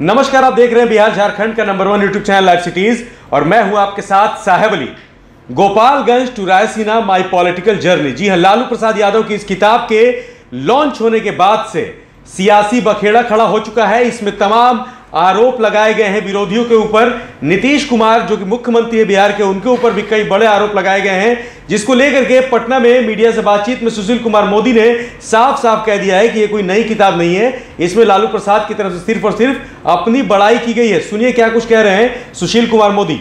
नमस्कार, आप देख रहे हैं बिहार झारखंड का number 1 YouTube channel live cities और मैं हूं आपके साथ Saheb Ali. Gopalganj to Raisina my political journey. जी हां, लालू प्रसाद यादव की इस किताब के लॉन्च होने के बाद से सियासी बखेड़ा खड़ा हो चुका है। इसमें तमाम आरोप लगाए गए हैं विरोधियों के ऊपर। नीतीश कुमार जो कि मुख्यमंत्री है बिहार के, उनके ऊपर भी कई बड़े आरोप लगाए गए हैं, जिसको लेकर के पटना में मीडिया से बातचीत में सुशील कुमार मोदी ने साफ साफ कह दिया है कि ये कोई नई किताब नहीं है, इसमें लालू प्रसाद की तरफ से सिर्फ और सिर्फ अपनी बड़ाई की गई है। सुनिए क्या कुछ कह रहे हैं सुशील कुमार मोदी।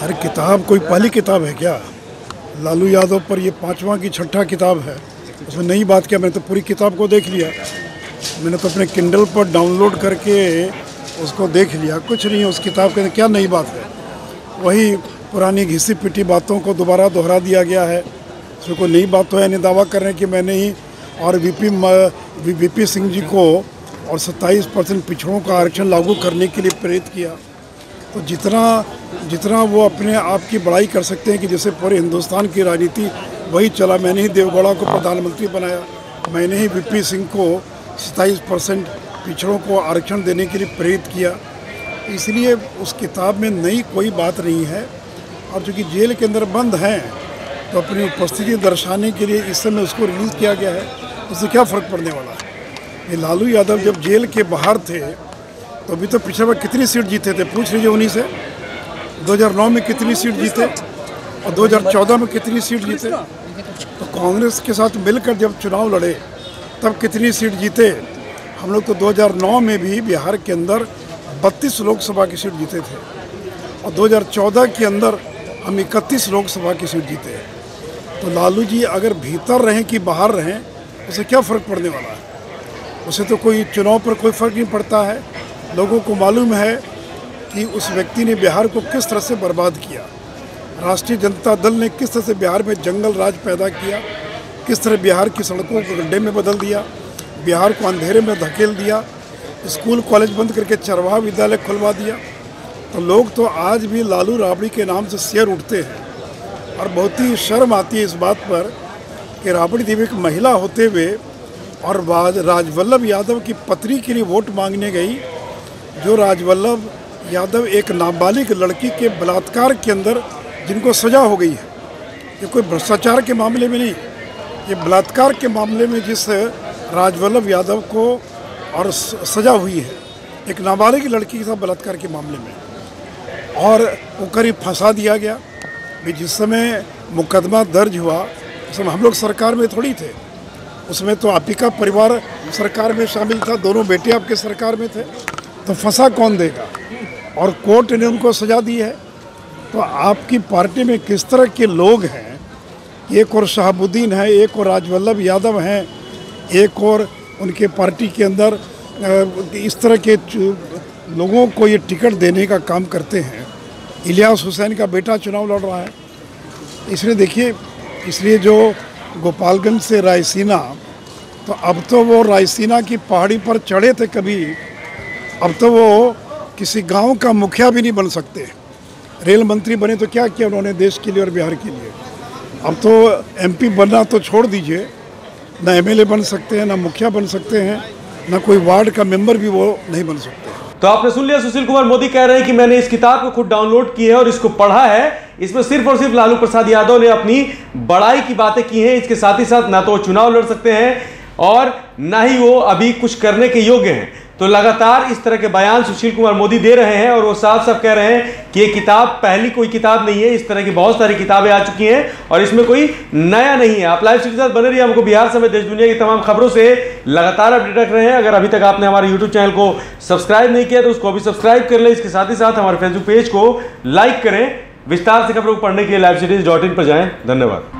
अरे किताब कोई पहली किताब है क्या? लालू यादव पर ये 5वां की 6ठा किताब है। उसमें नई बात क्या? मैंने तो पूरी किताब को देख लिया। मैंने तो अपने किंडल पर डाउनलोड करके उसको देख लिया। कुछ नहीं है उस किताब के अंदर। क्या नई बात है? वही पुरानी घिसी पिटी बातों को दोबारा दोहरा दिया गया है। उसमें कोई नई बात तो है नहीं। दावा कर रहे हैं कि मैंने ही और वीपी सिंह जी को और 27% पिछड़ों का आरक्षण लागू करने के लिए प्रेरित किया। तो जितना वो अपने आप की बड़ाई कर सकते हैं कि जैसे पूरे हिंदुस्तान की राजनीति वही चला। मैंने ही देवगौड़ा को प्रधानमंत्री बनाया, मैंने ही वीपी सिंह को 27% पिछड़ों को आरक्षण देने के लिए प्रेरित किया। इसलिए उस किताब में नई कोई बात नहीं है। और चूँकि जेल के अंदर बंद हैं तो अपनी उपस्थिति दर्शाने के लिए इस समय उसको रिलीज़ किया गया है। उससे क्या फ़र्क पड़ने वाला है? ये लालू यादव जब जेल के बाहर थे तो अभी तो पिछले बार कितनी सीट जीते थे? पूछ लीजिए उन्हीं से। 2009 में कितनी सीट जीते और 2014 में कितनी सीट जीते? तो कांग्रेस के साथ मिलकर जब चुनाव लड़े तब कितनी सीट जीते? हम लोग तो 2009 में भी बिहार के अंदर 32 लोकसभा की सीट जीते थे और 2014 के अंदर हम 31 लोकसभा की सीट जीते। तो लालू जी अगर भीतर रहें कि बाहर रहें, उससे क्या फ़र्क पड़ने वाला है? उससे तो कोई चुनाव पर कोई फ़र्क नहीं पड़ता है। लोगों को मालूम है कि उस व्यक्ति ने बिहार को किस तरह से बर्बाद किया। राष्ट्रीय जनता दल ने किस तरह से बिहार में जंगल राज पैदा किया, किस तरह बिहार की सड़कों को गड्ढे में बदल दिया, बिहार को अंधेरे में धकेल दिया, स्कूल कॉलेज बंद करके चरवाहा विद्यालय खुलवा दिया। तो लोग तो आज भी लालू राबड़ी के नाम से शेर उठते हैं और बहुत ही शर्म आती है इस बात पर कि राबड़ी देवी एक महिला होते हुए और राजवल्लभ यादव की पत्नी के लिए वोट मांगने गई। जो राजवल्लभ यादव एक नाबालिग लड़की के बलात्कार के अंदर जिनको सज़ा हो गई है, ये कोई भ्रष्टाचार के मामले में नहीं, ये बलात्कार के मामले में जिस राजवल्लभ यादव को और सज़ा हुई है एक नाबालिग लड़की के साथ बलात्कार के मामले में, और वो करीब फंसा दिया गया। भी जिस समय मुकदमा दर्ज हुआ उस समय हम लोग सरकार में थोड़ी थे। उसमें तो आप ही का परिवार सरकार में शामिल था, दोनों बेटे आपके सरकार में थे। तो फंसा कौन देगा? और कोर्ट ने उनको सज़ा दी है। तो आपकी पार्टी में किस तरह के लोग हैं? एक और शहाबुद्दीन है, एक और राजवल्लभ यादव हैं, एक और उनके पार्टी के अंदर इस तरह के लोगों को ये टिकट देने का काम करते हैं। इलियास हुसैन का बेटा चुनाव लड़ रहा है। इसलिए देखिए, इसलिए जो गोपालगंज से रायसीना, तो अब तो वो रायसीना की पहाड़ी पर चढ़े थे कभी, अब तो वो किसी गांव का मुखिया भी नहीं बन सकते। रेल मंत्री बने तो क्या किया उन्होंने देश के लिए और बिहार के लिए? अब तो एमपी बनना तो छोड़ दीजिए, ना एमएलए बन सकते हैं, ना मुखिया बन सकते हैं, ना कोई वार्ड का मेंबर भी वो नहीं बन सकते। तो आपने सुन लिया, सुशील कुमार मोदी कह रहे हैं कि मैंने इस किताब को खुद डाउनलोड की है और इसको पढ़ा है। इसमें सिर्फ और सिर्फ लालू प्रसाद यादव ने अपनी बड़ाई की बातें की हैं। इसके साथ ही साथ ना तो वो चुनाव लड़ सकते हैं और ना ही वो अभी कुछ करने के योग्य हैं। तो लगातार इस तरह के बयान सुशील कुमार मोदी दे रहे हैं और वो साफ साफ कह रहे हैं कि ये किताब पहली कोई किताब नहीं है। इस तरह की बहुत सारी किताबें आ चुकी हैं और इसमें कोई नया नहीं है। आप लाइव सिटीज के साथ बने रहिए। हमको बिहार समेत देश दुनिया की तमाम खबरों से लगातार अपडेट रख रहे हैं। अगर अभी तक आपने हमारे यूट्यूब चैनल को सब्सक्राइब नहीं किया तो उसको अभी सब्सक्राइब कर लें। इसके साथ ही साथ हमारे फेसबुक पेज को लाइक करें। विस्तार से खबरों को पढ़ने के लिए livecities.in पर जाएं। धन्यवाद।